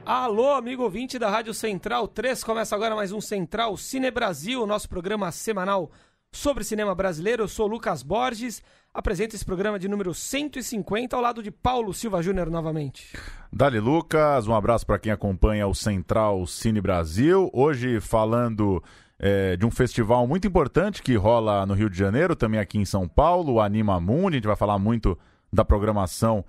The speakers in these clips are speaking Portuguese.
Alô, amigo ouvinte da Rádio Central 3, começa agora mais um Central Cine Brasil, nosso programa semanal sobre cinema brasileiro. Eu sou o Lucas Borges, apresento esse programa de número 150 ao lado de Paulo Silva Júnior novamente. Dali Lucas, um abraço para quem acompanha o Central Cine Brasil. Hoje falando de um festival muito importante que rola no Rio de Janeiro, também aqui em São Paulo, o Anima Mundi. A gente vai falar muito da programação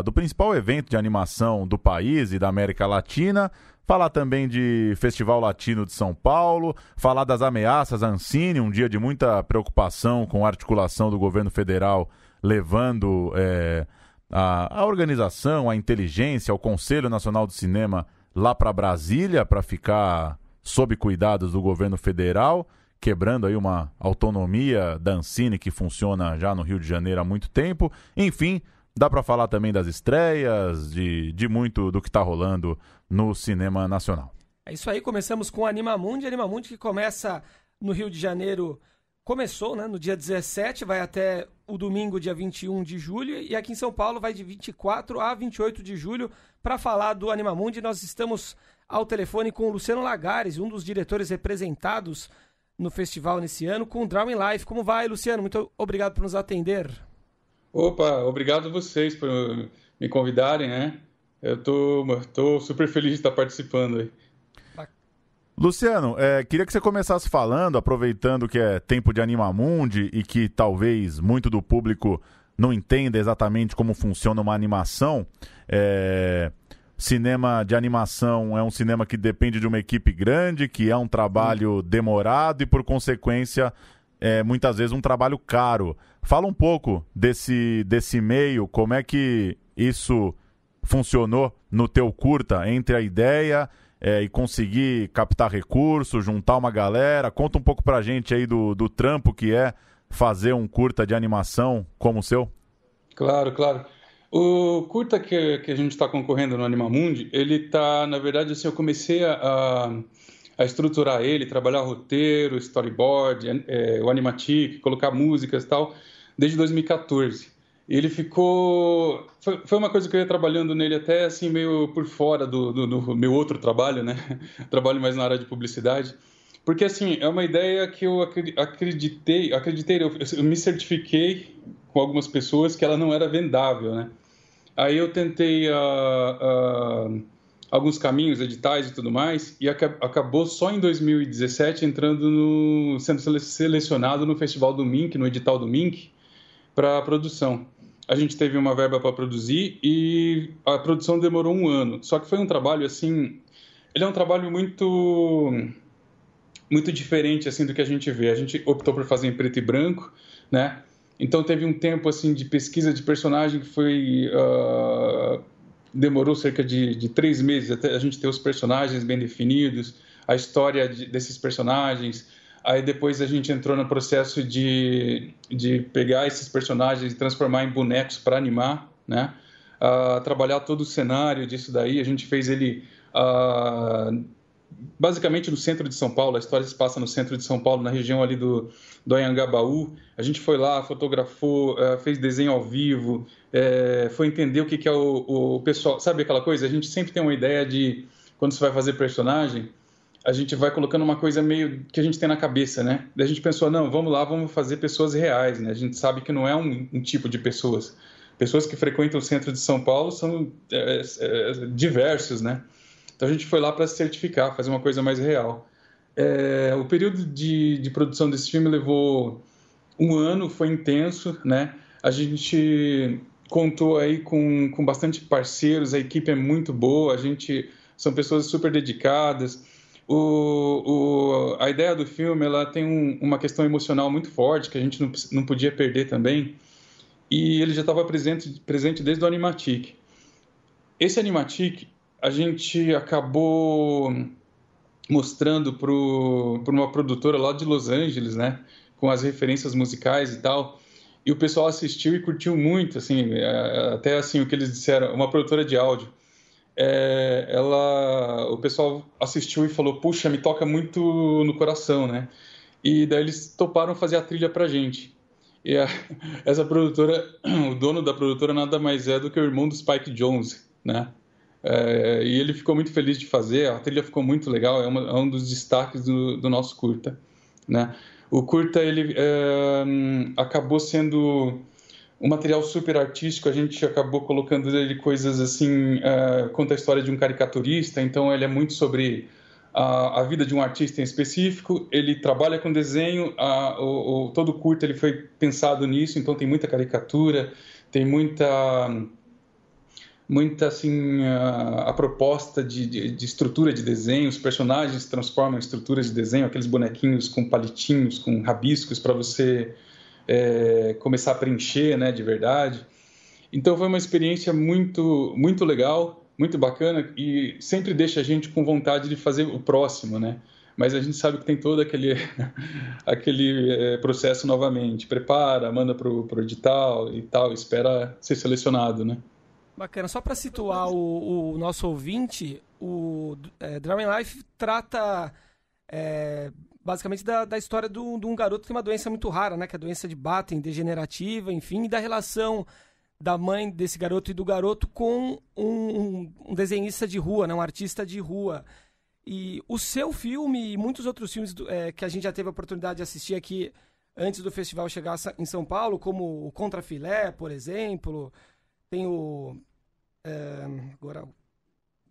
do principal evento de animação do país e da América Latina, falar também de Festival Latino de São Paulo, falar das ameaças à Ancine, um dia de muita preocupação com a articulação do governo federal, levando a organização, a inteligência, o Conselho Nacional do Cinema lá para Brasília, para ficar sob cuidados do governo federal, quebrando aí uma autonomia da Ancine que funciona já no Rio de Janeiro há muito tempo. Enfim, dá para falar também das estreias, de muito do que está rolando no cinema nacional. É isso aí, começamos com o Anima Mundi que começa no Rio de Janeiro, começou, né, no dia 17, vai até o domingo, dia 21 de julho, e aqui em São Paulo vai de 24 a 28 de julho. Para falar do Anima Mundi, nós estamos ao telefone com o Luciano Lagares, um dos diretores representados no festival nesse ano, com o Drawing Life. Como vai, Luciano? Muito obrigado por nos atender. Opa, obrigado a vocês por me convidarem, né? Eu tô super feliz de estar participando aí. Luciano, queria que você começasse falando, aproveitando que é tempo de Anima Mundi e que talvez muito do público não entenda exatamente como funciona uma animação. Cinema de animação é um cinema que depende de uma equipe grande, que é um trabalho demorado e, por consequência, muitas vezes um trabalho caro. Fala um pouco desse meio, como é que isso funcionou no teu curta, entre a ideia e conseguir captar recursos, juntar uma galera. Conta um pouco pra gente aí do trampo que é fazer um curta de animação como o seu. Claro. O curta que a gente está concorrendo no Anima Mundi, ele tá, na verdade, assim, eu comecei a estruturar ele, trabalhar roteiro, storyboard, o animatic, colocar músicas e tal, desde 2014. Ele ficou... Foi uma coisa que eu ia trabalhando nele até assim, meio por fora do meu outro trabalho, né? Trabalho mais na área de publicidade. Porque, assim, é uma ideia que eu acreditei, eu me certifiquei com algumas pessoas que ela não era vendável, né? Aí eu tentei alguns caminhos, editais e tudo mais, e acabou só em 2017 sendo selecionado no Festival do Mink, no edital do Mink, para produção. A gente teve uma verba para produzir e a produção demorou 1 ano. Só que foi um trabalho, assim... Ele é um trabalho muito diferente, assim, do que a gente vê. A gente optou por fazer em preto e branco, né? Então teve um tempo, assim, de pesquisa de personagem que foi... demorou cerca de 3 meses até a gente ter os personagens bem definidos, a história desses personagens. Aí depois a gente entrou no processo de pegar esses personagens e transformar em bonecos para animar, né? Trabalhar todo o cenário disso daí. A gente fez ele basicamente no centro de São Paulo. A história se passa no centro de São Paulo, na região ali do Anhangabaú. A gente foi lá, fotografou, fez desenho ao vivo, foi entender o que é o pessoal. Sabe aquela coisa? A gente sempre tem uma ideia de, quando você vai fazer personagem, a gente vai colocando uma coisa meio que a gente tem na cabeça, né? Daí a gente pensou, não, vamos lá, vamos fazer pessoas reais, né? A gente sabe que não é um tipo de pessoas. Pessoas que frequentam o centro de São Paulo são diversos, né? Então a gente foi lá para se certificar, fazer uma coisa mais real. O período de produção desse filme levou 1 ano, foi intenso, né? A gente contou aí com bastante parceiros, a equipe é muito boa, são pessoas super dedicadas. A ideia do filme, ela tem uma questão emocional muito forte, que a gente não podia perder também, e ele já estava presente desde o Animatic. Esse Animatic, a gente acabou mostrando para uma produtora lá de Los Angeles, né, com as referências musicais e tal, e o pessoal assistiu e curtiu muito, assim, até assim, o que eles disseram, uma produtora de áudio, o pessoal assistiu e falou, puxa, me toca muito no coração, né? E daí eles toparam fazer a trilha pra gente. E essa produtora, o dono da produtora nada mais é do que o irmão do Spike Jonze, né? E ele ficou muito feliz de fazer, a trilha ficou muito legal, é um dos destaques do nosso curta, né? O curta, ele acabou sendo um material super artístico, a gente acabou colocando nele coisas assim, conta a história de um caricaturista, então ele é muito sobre a vida de um artista em específico, ele trabalha com desenho, todo o curta ele foi pensado nisso, então tem muita caricatura, tem muita assim, a proposta de estrutura de desenho, os personagens transformam em estruturas de desenho, aqueles bonequinhos com palitinhos, com rabiscos para você começar a preencher, né, de verdade. Então foi uma experiência muito, muito legal, muito bacana e sempre deixa a gente com vontade de fazer o próximo, né? Mas a gente sabe que tem todo aquele processo novamente, prepara, manda pro edital e tal, espera ser selecionado, né? Bacana. Só para situar o nosso ouvinte, o Drawing Life trata basicamente da história de um garoto que tem uma doença muito rara, né? Que é a doença de Batten, degenerativa, enfim, e da relação da mãe desse garoto e do garoto com um desenhista de rua, né? Um artista de rua. E o seu filme e muitos outros filmes que a gente já teve a oportunidade de assistir aqui antes do festival chegar em São Paulo, como o Contrafilé, por exemplo, tem agora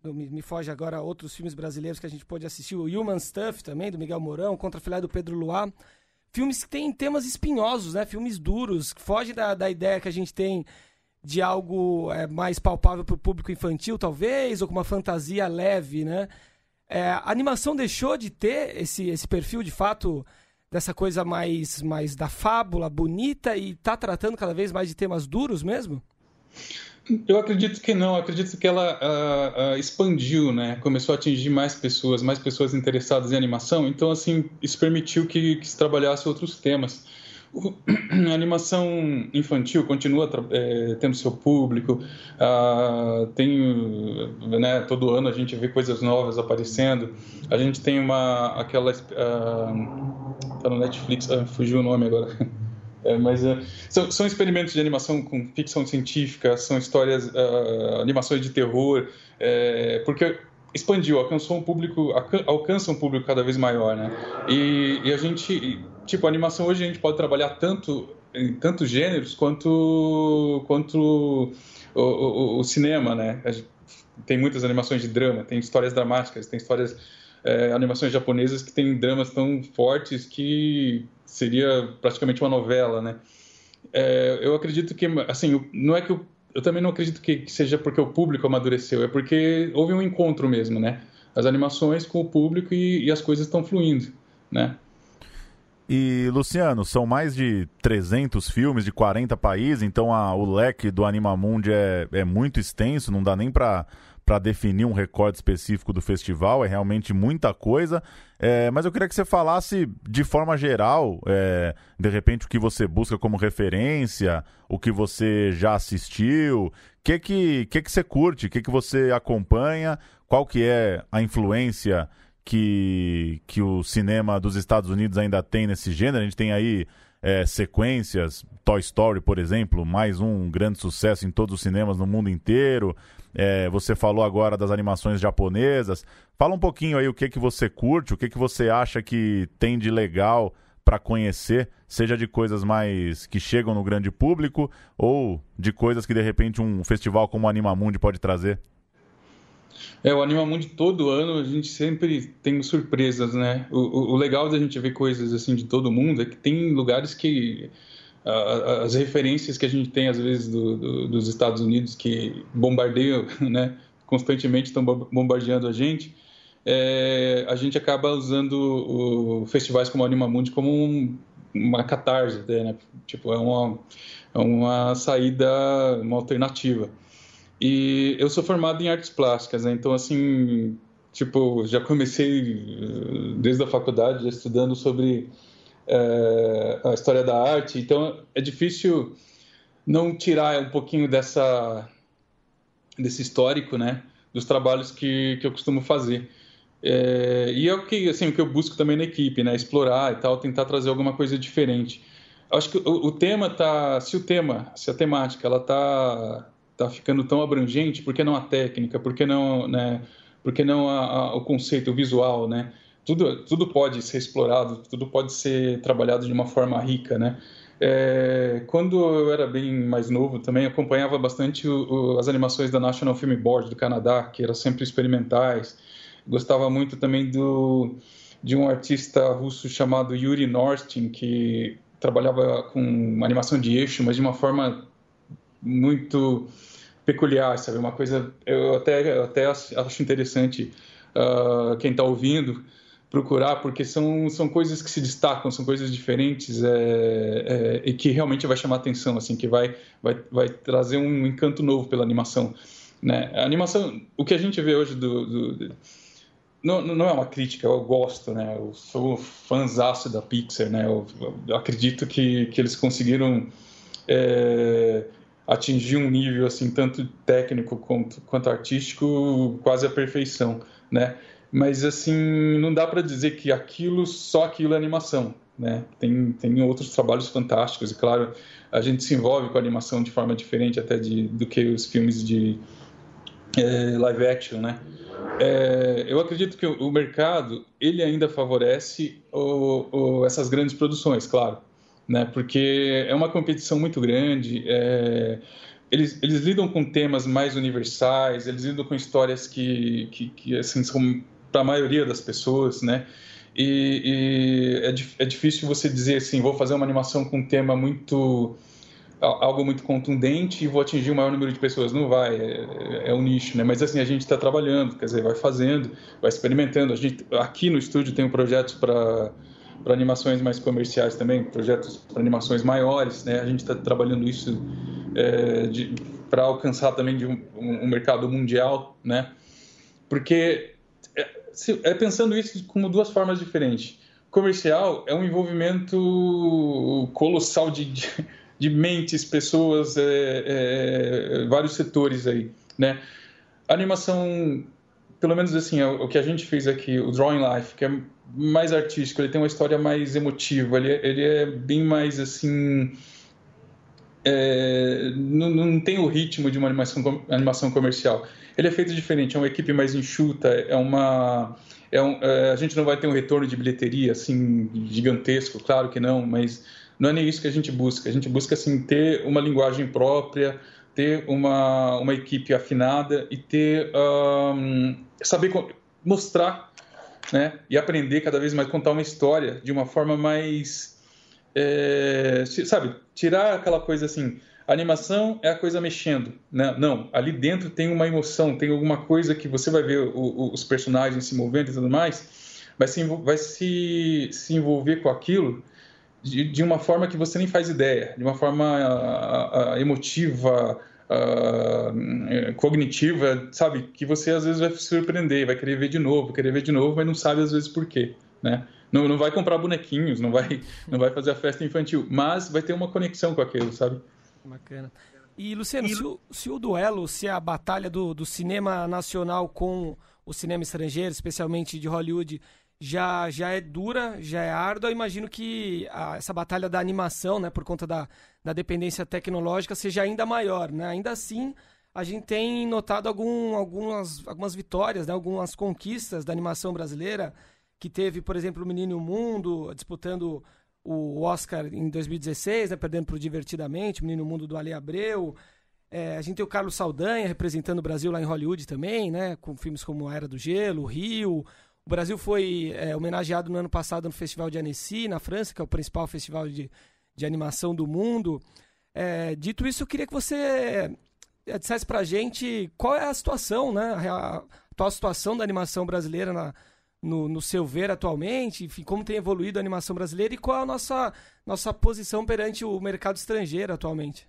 me foge agora outros filmes brasileiros que a gente pôde assistir, o Human Stuff também, do Miguel Mourão, o Contrafilé do Pedro Luá. Filmes que têm temas espinhosos, né? Filmes duros, que fogem da ideia que a gente tem de algo mais palpável para o público infantil, talvez, ou com uma fantasia leve, né? A animação deixou de ter esse perfil, de fato, dessa coisa mais da fábula bonita e está tratando cada vez mais de temas duros mesmo? Eu acredito que não, acredito que ela expandiu, né? Começou a atingir mais pessoas interessadas em animação, então, assim, isso permitiu que se trabalhasse outros temas. A animação infantil continua tendo seu público, né, todo ano a gente vê coisas novas aparecendo, a gente tem tá no Netflix, fugiu o nome agora. Mas são experimentos de animação com ficção científica, são histórias, animações de terror, porque expandiu, alcança um público cada vez maior, né? E a gente, tipo, a animação hoje a gente pode trabalhar tanto em tantos gêneros quanto o cinema, né? Tem muitas animações de drama, tem histórias dramáticas, tem animações japonesas que têm dramas tão fortes que seria praticamente uma novela, né? Eu acredito que, assim, não é que eu também não acredito que seja porque o público amadureceu, é porque houve um encontro mesmo, né? As animações com o público e as coisas estão fluindo, né? E, Luciano, são mais de 300 filmes de 40 países, então o leque do Animamundi é muito extenso, não dá nem para definir um recorde específico do festival, é realmente muita coisa, mas eu queria que você falasse de forma geral, de repente o que você busca como referência, o que você já assistiu, o que você curte, o que você acompanha, qual que é a influência que o cinema dos Estados Unidos ainda tem nesse gênero. A gente tem aí sequências, Toy Story, por exemplo, mais um grande sucesso em todos os cinemas no mundo inteiro. Você falou agora das animações japonesas. Fala um pouquinho aí o que você curte, o que você acha que tem de legal para conhecer, seja de coisas mais que chegam no grande público ou de coisas que de repente um festival como o Animamundi pode trazer. O Animamundi todo ano a gente sempre tem surpresas, né? O legal da gente ver coisas assim de todo mundo é que tem lugares que as referências que a gente tem às vezes dos Estados Unidos que bombardeiam, né? Constantemente estão bombardeando a gente acaba usando festivais como o Animamundi como uma catarse, né? Tipo, é uma saída, uma alternativa. E eu sou formado em artes plásticas, né? Então, assim, tipo, já comecei desde a faculdade já estudando sobre a história da arte. Então, é difícil não tirar um pouquinho desse histórico, né, dos trabalhos que eu costumo fazer. E é o que eu busco também na equipe, né, explorar e tal, tentar trazer alguma coisa diferente. Acho que o tema se a temática ela tá ficando tão abrangente, por que não a técnica, por que não, né, por que não o conceito, o visual, né? Tudo pode ser explorado, tudo pode ser trabalhado de uma forma rica, né? Quando eu era bem mais novo também, acompanhava bastante as animações da National Film Board do Canadá, que eram sempre experimentais. Gostava muito também de um artista russo chamado Yuri Norstin, que trabalhava com animação de eixo, mas de uma forma muito peculiar, sabe? Uma coisa, eu até acho interessante quem está ouvindo procurar, porque são coisas que se destacam, são coisas diferentes e que realmente vai chamar atenção, assim, que vai trazer um encanto novo pela animação, né? A animação, o que a gente vê hoje não é uma crítica, eu gosto, né? Eu sou fãzaço da Pixar, né? Eu acredito que eles conseguiram atingir um nível assim tanto técnico quanto artístico quase à perfeição, né? Mas assim não dá para dizer que só aquilo é animação, né? Tem outros trabalhos fantásticos e claro a gente se envolve com a animação de forma diferente até do que os filmes de live action, né? Eu acredito que o mercado ele ainda favorece essas grandes produções, claro, né? Porque é uma competição muito grande. Eles lidam com temas mais universais, eles lidam com histórias que assim, são para a maioria das pessoas, né? E é difícil você dizer assim, vou fazer uma animação com um tema algo muito contundente e vou atingir o maior número de pessoas. Não vai, é um nicho, né? Mas assim, a gente está trabalhando, quer dizer, vai fazendo, vai experimentando. A gente, aqui no estúdio tem projetos para animações mais comerciais também, projetos para animações maiores, né? A gente está trabalhando isso para alcançar também de um mercado mundial, né? Porque pensando isso como duas formas diferentes. Comercial é um envolvimento colossal de mentes, pessoas, vários setores aí, né? A animação, pelo menos assim, o que a gente fez aqui, o Drawing Life, que é mais artístico, ele tem uma história mais emotiva, ele é bem mais assim, não tem o ritmo de uma animação comercial. Ele é feito diferente, é uma equipe mais enxuta, a gente não vai ter um retorno de bilheteria assim gigantesco, claro que não, mas não é nem isso que a gente busca. A gente busca assim, ter uma linguagem própria, ter uma equipe afinada e saber mostrar, né? E aprender cada vez mais, contar uma história de uma forma mais... sabe? Tirar aquela coisa assim... A animação é a coisa mexendo, né? Não, ali dentro tem uma emoção, tem alguma coisa que você vai ver os personagens se movendo e tudo mais, vai se envolver com aquilo de uma forma que você nem faz ideia, de uma forma emotiva, cognitiva, sabe? Que você às vezes vai se surpreender, vai querer ver de novo, mas não sabe às vezes por quê, né? Não vai comprar bonequinhos, não vai fazer a festa infantil, mas vai ter uma conexão com aquilo, sabe? Bacana. E, Luciano, se o duelo, se a batalha do cinema nacional com o cinema estrangeiro, especialmente de Hollywood, já é dura, já é árdua, eu imagino que essa batalha da animação, né, por conta da dependência tecnológica, seja ainda maior, né? Ainda assim, a gente tem notado algumas vitórias, né, algumas conquistas da animação brasileira, que teve, por exemplo, o Menino e o Mundo disputando o Oscar em 2016, né, perdendo para o Divertidamente, o Menino e o Mundo do Ale Abreu. A gente tem o Carlos Saldanha representando o Brasil lá em Hollywood também, né, com filmes como A Era do Gelo, o Rio. O Brasil foi homenageado no ano passado no Festival de Annecy, na França, que é o principal festival de animação do mundo. Dito isso, eu queria que você dissesse pra gente qual é a situação, né, a atual situação da animação brasileira no seu ver atualmente, enfim, como tem evoluído a animação brasileira e qual é a nossa posição perante o mercado estrangeiro atualmente.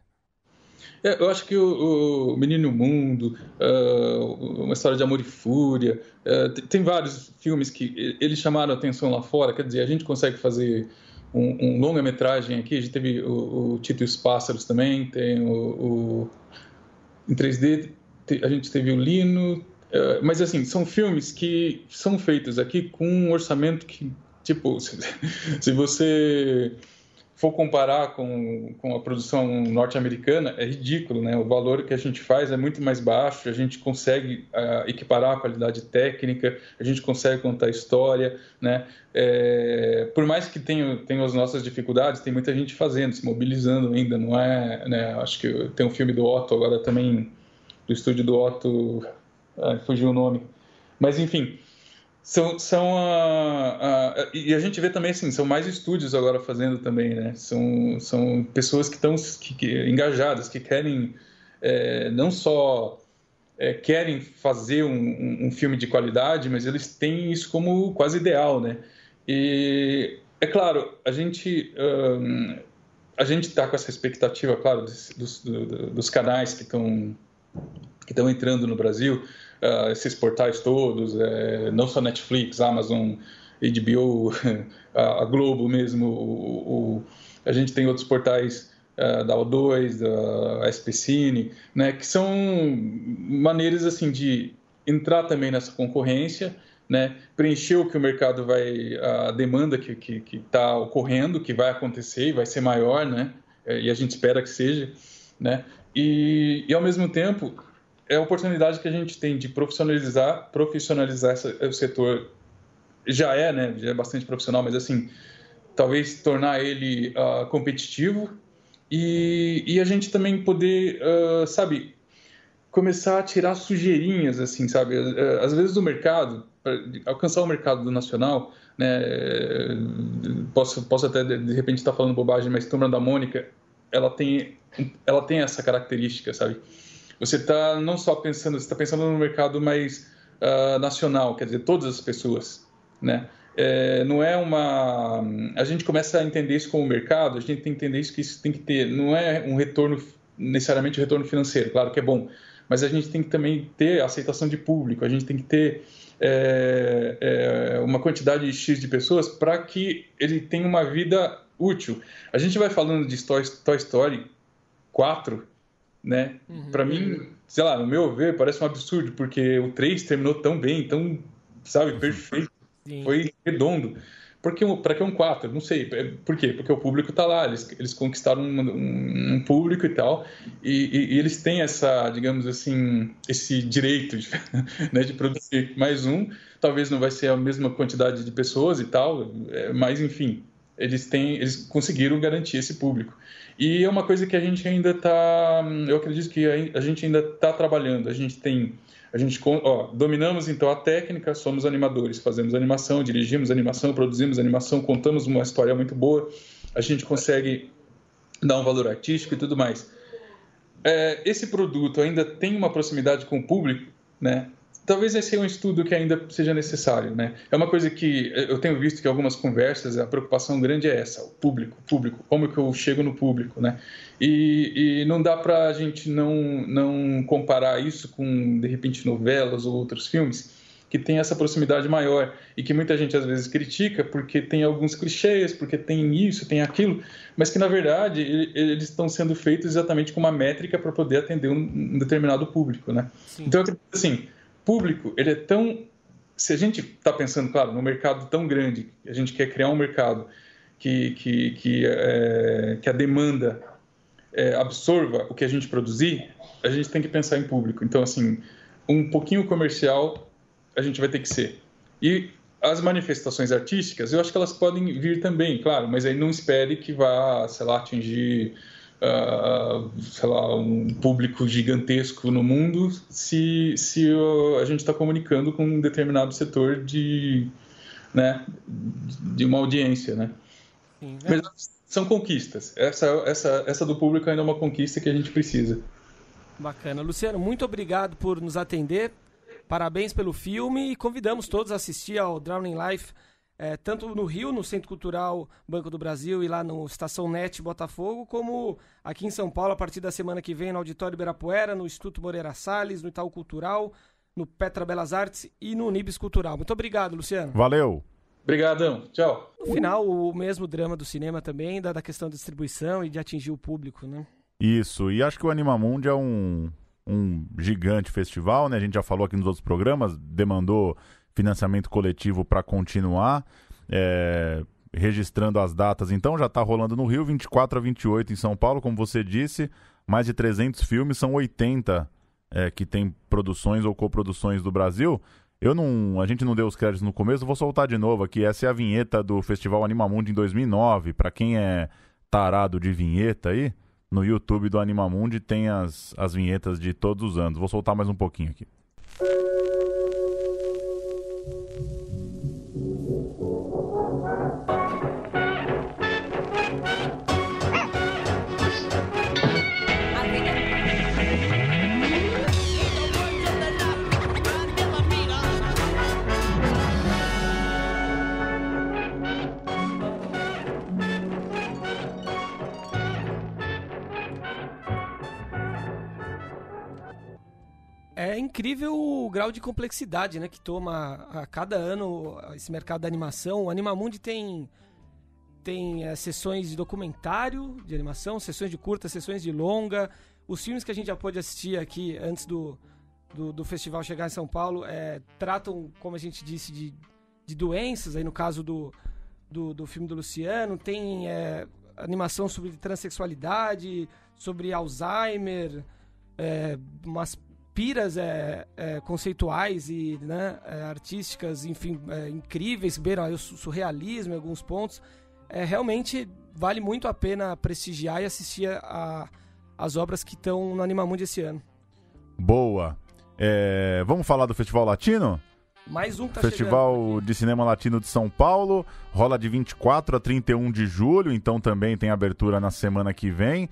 Eu acho que o Menino e o Mundo, Uma História de Amor e Fúria, tem vários filmes que eles chamaram a atenção lá fora, quer dizer, a gente consegue fazer um longa-metragem aqui, a gente teve o Tito e os Pássaros também, tem em 3D, a gente teve o Lino, mas assim, são filmes que são feitos aqui com um orçamento que, tipo, se você for comparar com a produção norte-americana, é ridículo, né? O valor que a gente faz é muito mais baixo, a gente consegue equiparar a qualidade técnica, a gente consegue contar história, né? Por mais que tenha as nossas dificuldades, tem muita gente fazendo, se mobilizando ainda, não é, né? Acho que tem um filme do Otto agora também, do estúdio do Otto, fugiu o nome, mas enfim... E a gente vê também, assim, são mais estúdios agora fazendo também, né? São pessoas que estão engajadas, que querem não só querem fazer um filme de qualidade, mas eles têm isso como quase ideal, né? E, é claro, a gente está com essa expectativa, claro, dos canais que estão entrando no Brasil, esses portais todos, não só Netflix, Amazon, HBO, a Globo mesmo, a gente tem outros portais da O2, da SPCine, né, que são maneiras assim de entrar também nessa concorrência, né, preencher o que o mercado a demanda que está ocorrendo, que vai acontecer e vai ser maior, né, e a gente espera que seja, né, e ao mesmo tempo é a oportunidade que a gente tem de profissionalizar o setor. Já é bastante profissional, mas assim, talvez tornar ele competitivo e a gente também poder, sabe, começar a tirar sujeirinhas, assim, sabe, às vezes do mercado, para alcançar o mercado nacional, né, posso até de repente estar falando bobagem, mas Turma da Mônica, ela tem essa característica, sabe? Você está não só pensando, você está pensando no mercado mais nacional, quer dizer, todas as pessoas, né? Não é a gente começa a entender isso como mercado, a gente tem que entender isso, que isso tem que ter, não é um retorno, necessariamente um retorno financeiro, claro que é bom, mas a gente tem que também ter aceitação de público, a gente tem que ter uma quantidade X de pessoas para que ele tenha uma vida útil. A gente vai falando de Toy Story 4, né? Para mim, sei lá, no meu ver, parece um absurdo, porque o 3 terminou tão bem, tão, sabe, perfeito. Sim. Foi redondo. Para que um 4? Não sei. Por quê? Porque o público está lá, eles conquistaram um público e tal, e eles têm essa, digamos assim, esse direito né, de produzir mais um. Talvez não vai ser a mesma quantidade de pessoas e tal, mas enfim, eles conseguiram garantir esse público. E é uma coisa que a gente ainda está, eu acredito que a gente ainda está trabalhando. Dominamos então a técnica, somos animadores, fazemos animação, dirigimos animação, produzimos animação, contamos uma história muito boa, a gente consegue dar um valor artístico e tudo mais. Esse produto ainda tem uma proximidade com o público, né? Talvez esse é um estudo que ainda seja necessário, né? É uma coisa que eu tenho visto que em algumas conversas a preocupação grande é essa, o público, como que eu chego no público, né? E não dá para a gente não comparar isso com, de repente, novelas ou outros filmes que tem essa proximidade maior e que muita gente às vezes critica porque tem alguns clichês, porque tem isso, tem aquilo, mas que na verdade eles estão sendo feitos exatamente com uma métrica para poder atender um determinado público, né? Sim. Então eu acredito assim, público, ele é tão... Se a gente está pensando, claro, num mercado tão grande, a gente quer criar um mercado que a demanda absorva o que a gente produzir, a gente tem que pensar em público. Então, assim, um pouquinho comercial a gente vai ter que ser. E as manifestações artísticas, eu acho que elas podem vir também, claro, mas aí não espere que vá, sei lá, atingir... sei lá, um público gigantesco no mundo se a gente está comunicando com um determinado setor de uma audiência, né? Sim, né? Mas são conquistas. Essa do público ainda é uma conquista que a gente precisa. Bacana. Luciano, muito obrigado por nos atender. Parabéns pelo filme e convidamos todos a assistir ao Drowning Life, tanto no Rio, no Centro Cultural Banco do Brasil e lá no Estação Net Botafogo, como aqui em São Paulo, a partir da semana que vem, no Auditório Ibirapuera, no Instituto Moreira Salles, no Itaú Cultural, no Petra Belas Artes e no Unibis Cultural. Muito obrigado, Luciano. Valeu. Obrigadão, tchau. No final, o mesmo drama do cinema também, da questão da distribuição e de atingir o público, né? Isso, e acho que o Animamundi é um gigante festival, né? A gente já falou aqui nos outros programas, demandou financiamento coletivo para continuar, registrando as datas. Então já está rolando no Rio, 24 a 28 em São Paulo, como você disse, mais de 300 filmes, são 80 que tem produções ou coproduções do Brasil. A gente não deu os créditos no começo, vou soltar de novo aqui. Essa é a vinheta do Festival Animamundi em 2009. Para quem é tarado de vinheta aí, no YouTube do Animamundi tem as vinhetas de todos os anos. Vou soltar mais um pouquinho aqui. É incrível o grau de complexidade, né, que toma a cada ano esse mercado da animação. O Animamundi tem sessões de documentário de animação, sessões de curta, sessões de longa. Os filmes que a gente já pôde assistir aqui antes do festival chegar em São Paulo tratam, como a gente disse, de doenças. Aí no caso do filme do Luciano, tem animação sobre transexualidade, sobre Alzheimer, umas piras conceituais e artísticas, enfim, incríveis, beiram o surrealismo em alguns pontos. Realmente vale muito a pena prestigiar e assistir as obras que estão no Animamundi esse ano. Boa. Vamos falar do Festival Latino? Mais um que tá Festival chegando de Cinema Latino de São Paulo, rola de 24 a 31 de julho, então também tem abertura na semana que vem.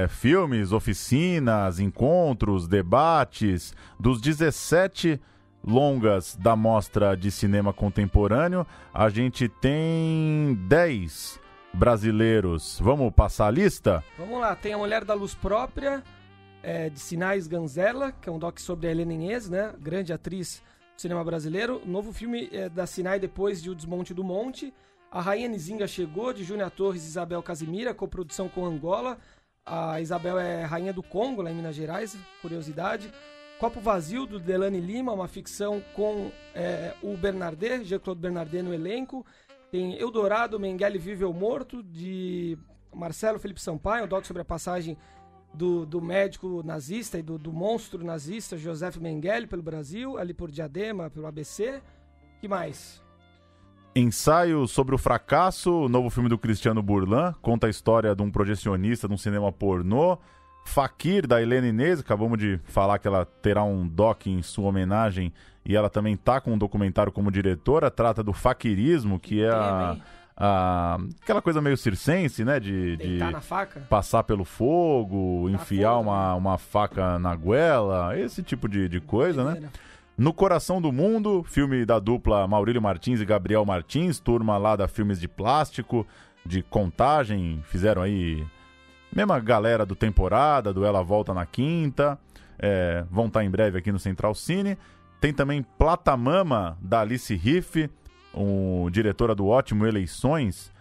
Filmes, oficinas, encontros, debates. Dos 17 longas da Mostra de Cinema Contemporâneo, a gente tem 10 brasileiros. Vamos passar a lista? Vamos lá, tem A Mulher da Luz Própria, de Sinais Ganzella, que é um doc sobre a Helena Inês, né? Grande atriz do cinema brasileiro. Novo filme da Sinai depois de O Desmonte do Monte. A Rainha Nzinga Chegou, de Júnior Torres e Isabel Casimira, coprodução com Angola. A Isabel é rainha do Congo, lá em Minas Gerais, curiosidade. Copo Vazio, do Delane Lima, uma ficção com o Bernardet, Jean-Claude Bernardet no elenco. Tem Eldorado, Mengele Vive ou Morto, de Marcelo Felipe Sampaio, um doc sobre a passagem do médico nazista e do monstro nazista Joseph Mengele pelo Brasil, ali por Diadema, pelo ABC. Que mais? Ensaio sobre o Fracasso, o novo filme do Cristiano Burlan, conta a história de um projecionista de um cinema pornô. Fakir, da Helena Inês, acabamos de falar que ela terá um doc em sua homenagem e ela também está com um documentário como diretora, trata do faquirismo, que é aquela coisa meio circense, né, de na faca, passar pelo fogo, enfiar uma faca na goela, esse tipo de coisa, né? No Coração do Mundo, filme da dupla Maurílio Martins e Gabriel Martins, turma lá da Filmes de Plástico, de Contagem, fizeram aí, mesma galera do Temporada, do Ela Volta na Quinta, vão estar em breve aqui no Central Cine. Tem também Platamama, da Alice Riff, diretora do ótimo Eleições,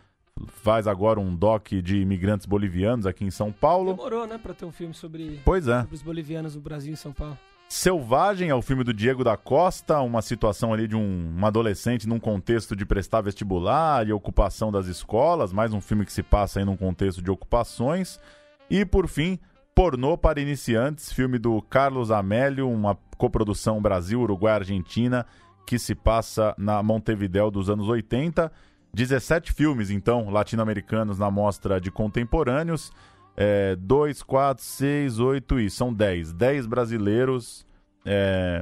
faz agora um doc de imigrantes bolivianos aqui em São Paulo. Demorou, né, pra ter um filme sobre os bolivianos no Brasil e em São Paulo. Selvagem é o filme do Diego da Costa, uma situação ali de uma adolescente num contexto de prestar vestibular e ocupação das escolas, mais um filme que se passa aí num contexto de ocupações. E, por fim, Pornô para Iniciantes, filme do Carlos Amélio, uma coprodução Brasil, Uruguai, Argentina, que se passa na Montevidéu dos anos 80. 17 filmes, então, latino-americanos na mostra de contemporâneos. 2, 4, 6, 8 e são 10. 10 brasileiros.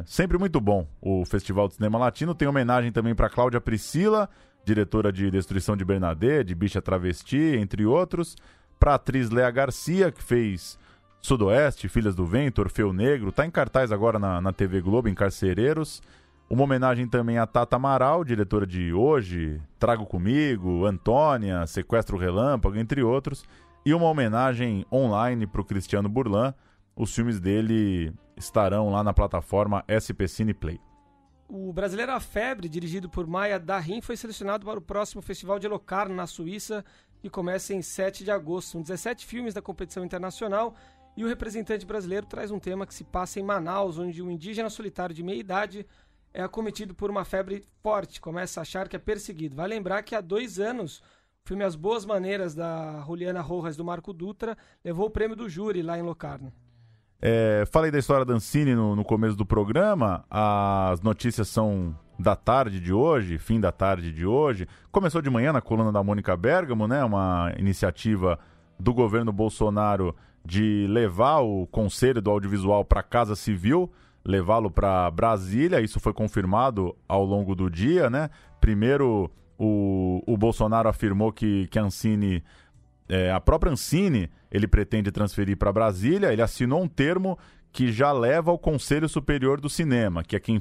Sempre muito bom o Festival de Cinema Latino. Tem homenagem também para Cláudia Priscila, diretora de Destruição de Bernadette, de Bicha Travesti, entre outros. Para a atriz Léa Garcia, que fez Sudoeste, Filhas do Vento, Orfeu Negro. Está em cartaz agora na TV Globo, em Carcereiros. Uma homenagem também a Tata Amaral, diretora de Hoje, Trago Comigo, Antônia, Sequestro Relâmpago, entre outros. E uma homenagem online para o Cristiano Burlan. Os filmes dele estarão lá na plataforma SP Cine Play. O Brasileiro à Febre, dirigido por Maia Dahin, foi selecionado para o próximo Festival de Locarno, na Suíça, que começa em 7 de agosto. São 17 filmes da competição internacional e o representante brasileiro traz um tema que se passa em Manaus, onde um indígena solitário de meia idade é acometido por uma febre forte, começa a achar que é perseguido. Vai lembrar que há 2 anos, o filme As Boas Maneiras, da Juliana Rojas, do Marco Dutra, levou o prêmio do júri lá em Locarno. Falei da história da Ancine no começo do programa. As notícias são da tarde de hoje, fim da tarde de hoje. Começou de manhã na coluna da Mônica Bergamo, né? Uma iniciativa do governo Bolsonaro de levar o Conselho do Audiovisual para a Casa Civil, levá-lo para Brasília. Isso foi confirmado ao longo do dia, né? Primeiro, o Bolsonaro afirmou que a Ancine... a própria Ancine, ele pretende transferir para Brasília. Ele assinou um termo que já leva ao Conselho Superior do Cinema, que é quem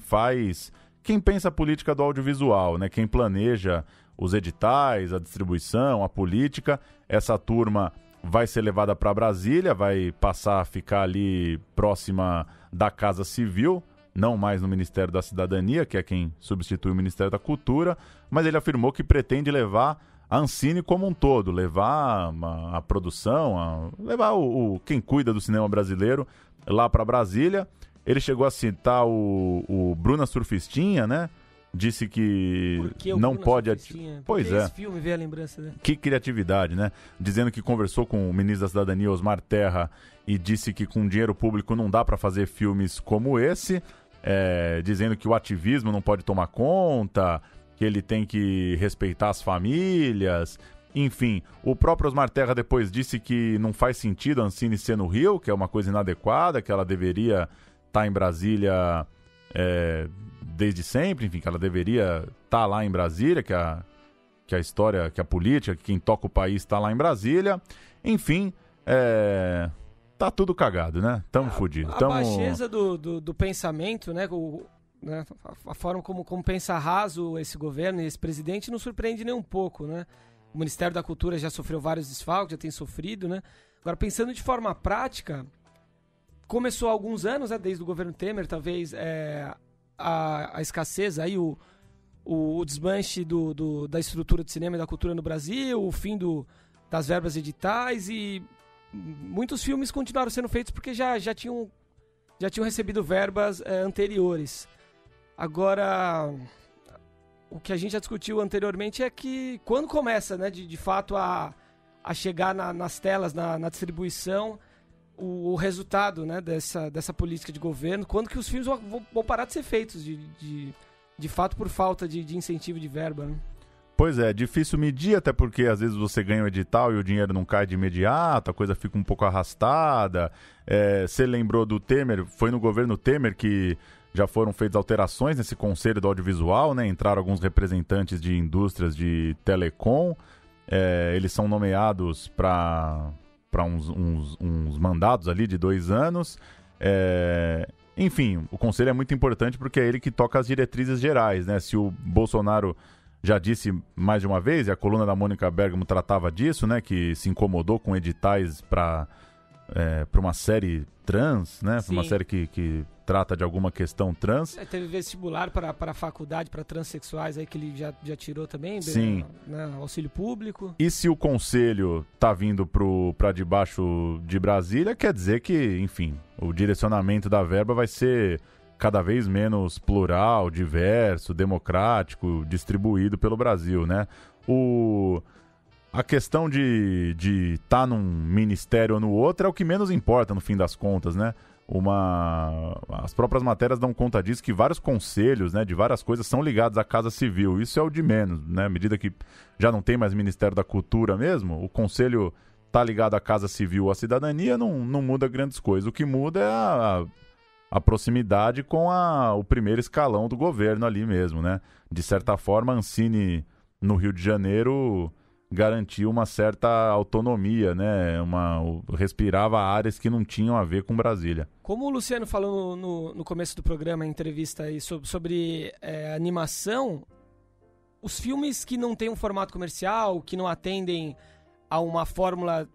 pensa a política do audiovisual, né? Quem planeja os editais, a distribuição, a política. Essa turma vai ser levada para Brasília, vai passar a ficar ali próxima da Casa Civil, não mais no Ministério da Cidadania, que é quem substitui o Ministério da Cultura, mas ele afirmou que pretende levar a Ancine como um todo, levar a produção, levar quem cuida do cinema brasileiro lá para Brasília. Ele chegou a citar o Bruna Surfistinha, né? Disse que não Bruna pode... Pois é. Esse filme veio a lembrança, né? Que criatividade, né? Dizendo que conversou com o ministro da Cidadania, Osmar Terra, e disse que com dinheiro público não dá para fazer filmes como esse, dizendo que o ativismo não pode tomar conta, que ele tem que respeitar as famílias, enfim. O próprio Osmar Terra depois disse que não faz sentido a Ancine ser no Rio, que é uma coisa inadequada, que ela deveria estar em Brasília desde sempre, enfim, que ela deveria estar lá em Brasília, que a história, que a política, que quem toca o país está lá em Brasília. Enfim, tá tudo cagado, né? Tamo fudido. A baixeza do pensamento, né? A forma como pensa raso esse governo e esse presidente não surpreende nem um pouco, né? O Ministério da Cultura já sofreu vários desfalques, já tem sofrido, né? Agora, pensando de forma prática, começou há alguns anos, né, desde o governo Temer, talvez a escassez, aí o desmanche da estrutura de cinema e da cultura no Brasil, o fim das verbas editais, e muitos filmes continuaram sendo feitos porque já tinham recebido verbas anteriores. Agora, o que a gente já discutiu anteriormente é que quando começa, né, de fato a chegar nas telas, na distribuição, o resultado, né, dessa política de governo, quando que os filmes vão parar de ser feitos, de fato por falta de incentivo de verba, né? Pois é, difícil medir, até porque às vezes você ganha o edital e o dinheiro não cai de imediato, a coisa fica um pouco arrastada. Você lembrou do Temer, foi no governo Temer que já foram feitas alterações nesse Conselho do Audiovisual, né? Entraram alguns representantes de indústrias de telecom, eles são nomeados para uns mandados ali de 2 anos. Enfim, o Conselho é muito importante porque é ele que toca as diretrizes gerais, né? Se o Bolsonaro já disse mais de uma vez, e a coluna da Mônica Bergamo tratava disso, né? Que se incomodou com editais para uma série trans, né? Para uma série que trata de alguma questão trans. Teve vestibular para faculdade, para transexuais, aí que ele já tirou também, sim, né, auxílio público. E se o Conselho tá vindo para debaixo de Brasília, quer dizer que, enfim, o direcionamento da verba vai ser cada vez menos plural, diverso, democrático, distribuído pelo Brasil, né? A questão de estar num ministério ou no outro é o que menos importa no fim das contas, né? As próprias matérias dão conta disso, que vários conselhos, né, de várias coisas são ligados à Casa Civil. Isso é o de menos, né? À medida que já não tem mais Ministério da Cultura mesmo, o conselho tá ligado à Casa Civil, à cidadania, não muda grandes coisas. O que muda é a proximidade com o primeiro escalão do governo ali mesmo, né? De certa forma, a Ancine, no Rio de Janeiro, garantiu uma certa autonomia, né? Respirava áreas que não tinham a ver com Brasília. Como o Luciano falou no começo do programa, em entrevista aí, sobre animação, os filmes que não têm um formato comercial, que não atendem a uma fórmula,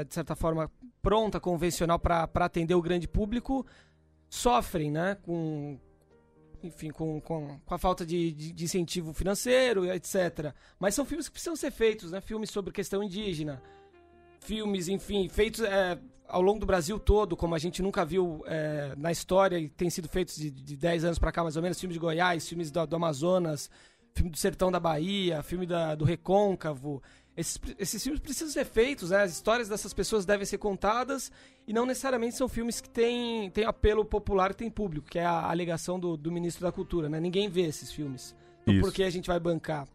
de certa forma, pronta, convencional para atender o grande público, sofrem, né? enfim, com a falta de incentivo financeiro, etc. Mas são filmes que precisam ser feitos, né? Filmes sobre questão indígena, filmes, enfim, feitos ao longo do Brasil todo, como a gente nunca viu na história, e tem sido feitos de 10 anos para cá, mais ou menos, filmes de Goiás, filmes do Amazonas, filme do Sertão da Bahia, filme do Recôncavo. Esses filmes precisam ser feitos, né? As histórias dessas pessoas devem ser contadas e não necessariamente são filmes que têm apelo popular e têm público, que é a alegação do ministro da Cultura, né? Ninguém vê esses filmes. Então, por que a gente vai bancar?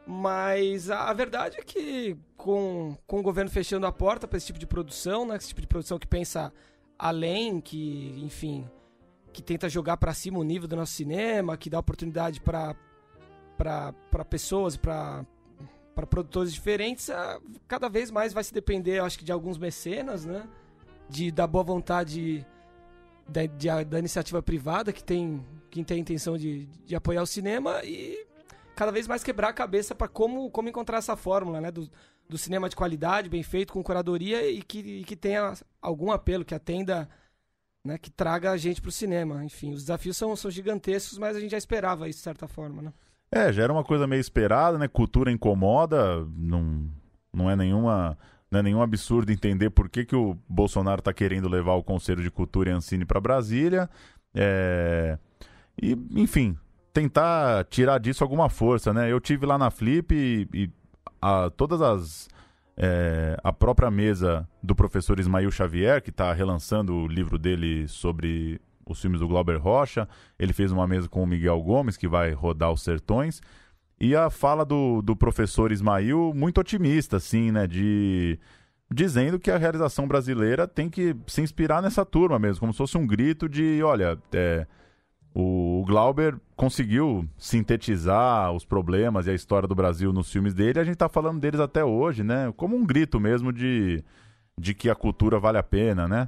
Mas a verdade é que com o governo fechando a porta para esse tipo de produção, né? Esse tipo de produção que pensa além, que, enfim, que tenta jogar para cima o nível do nosso cinema, que dá oportunidade para pessoas, para produtores diferentes, cada vez mais vai se depender, eu acho que de alguns mecenas, né? Da boa vontade da iniciativa privada que tem a intenção de apoiar o cinema e cada vez mais quebrar a cabeça para como encontrar essa fórmula, né? Do cinema de qualidade, bem feito, com curadoria e que tenha algum apelo, que atenda, né? Que traga a gente para o cinema. Enfim, os desafios são gigantescos, mas a gente já esperava isso de certa forma, né? Já era uma coisa meio esperada, né? Cultura incomoda, não é nenhum absurdo entender por que o Bolsonaro está querendo levar o Conselho de Cultura e Ancine para Brasília. E, enfim, tentar tirar disso alguma força, né? Eu tive lá na Flip e a própria mesa do professor Ismael Xavier, que está relançando o livro dele sobre os filmes do Glauber Rocha, ele fez uma mesa com o Miguel Gomes, que vai rodar Os Sertões, e a fala do professor Ismael muito otimista, assim, né, dizendo que a realização brasileira tem que se inspirar nessa turma mesmo, como se fosse um grito de, olha, o Glauber conseguiu sintetizar os problemas e a história do Brasil nos filmes dele, e a gente está falando deles até hoje, né, como um grito mesmo de que a cultura vale a pena, né.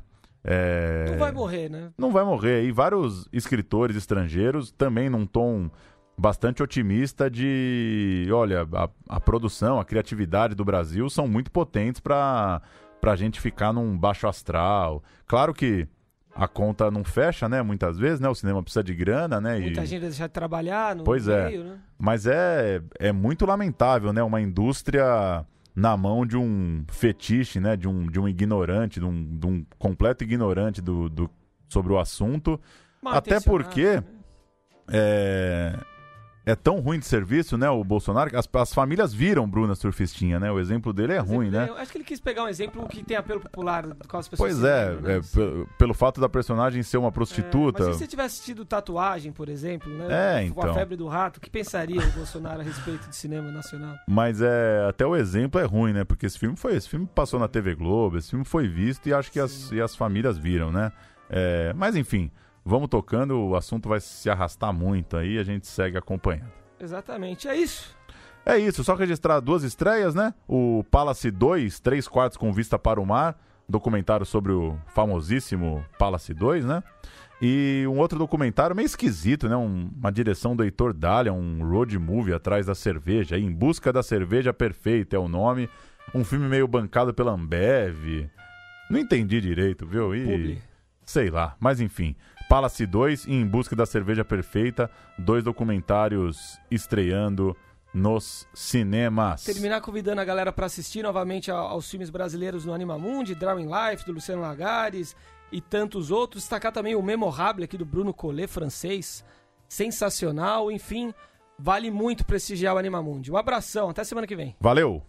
Não vai morrer, né? Não vai morrer. E vários escritores estrangeiros também num tom bastante otimista de... Olha, a produção, a criatividade do Brasil são muito potentes para a gente ficar num baixo astral. Claro que a conta não fecha, né? Muitas vezes, né? O cinema precisa de grana, né? Muita gente vai deixar de trabalhar no meio, né? Mas é muito lamentável, né? Uma indústria na mão de um fetiche, né? De um ignorante, de um completo ignorante sobre o assunto. Até porque é tão ruim de serviço, né, o Bolsonaro, que as famílias viram Bruna Surfistinha, né? O exemplo dele é ruim, né? Eu acho que ele quis pegar um exemplo que tem apelo popular com as pessoas. Pois pelo fato da personagem ser uma prostituta. Mas se você tivesse assistido Tatuagem, por exemplo, né? Então. Com a Febre do Rato, o que pensaria o Bolsonaro a respeito de cinema nacional? Mas até o exemplo é ruim, né? Porque esse filme passou na TV Globo, esse filme foi visto e acho que as famílias viram, né? Mas enfim, vamos tocando, o assunto vai se arrastar muito aí, a gente segue acompanhando. Exatamente, é isso. É isso, só registrar 2 estreias, né? O Palace 2, 3/4 com vista para o mar, documentário sobre o famosíssimo Palace 2, né? E um outro documentário meio esquisito, né? Uma direção do Heitor Dália, um road movie atrás da cerveja, Em Busca da Cerveja Perfeita é o nome. Um filme meio bancado pela Ambev. Não entendi direito, viu? Sei lá, mas enfim. Palace 2 e Em Busca da Cerveja Perfeita, 2 documentários estreando nos cinemas. Terminar convidando a galera para assistir novamente aos filmes brasileiros no Animamundi, Drawing Life, do Luciano Lagares e tantos outros. Destacar também o Memorable aqui do Bruno Collet, francês. Sensacional, enfim, vale muito prestigiar o Animamundi. Um abração, até semana que vem. Valeu!